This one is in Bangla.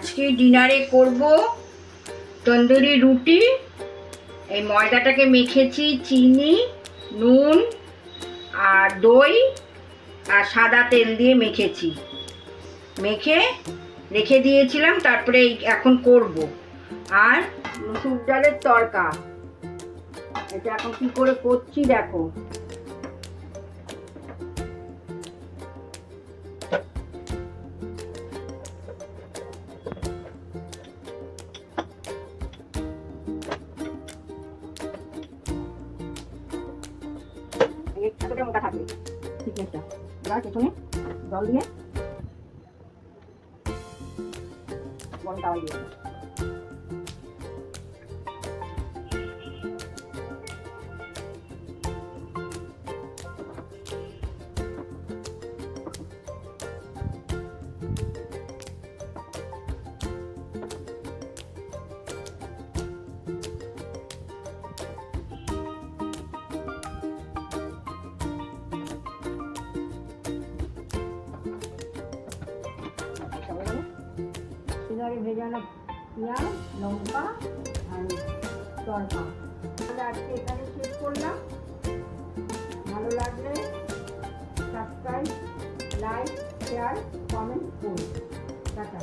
আজকে ডিনারে করব তন্দুরি রুটি। এই ময়দাটাকে মেখেছি চিনি, নুন আর দই আর সাদা তেল দিয়ে মেখেছি, মেখে রেখে দিয়েছিলাম। তারপরে এখন করব। আর মুসুর ডালের তরকা, এটা এখন কি করে করছি দেখো। এতটা মোটা থাকবে থিকনেসটা। এবার পেছনে জল দিয়ে গরম তাওয়ায় দিয়ে ভেজানো পেঁয়াজ, লঙ্কা আর তরকা। আজকে এখানে শেষ করলাম। ভালো লাগলে সাবস্ক্রাইব, লাইক, শেয়ার, কমেন্ট করুন। টাটা।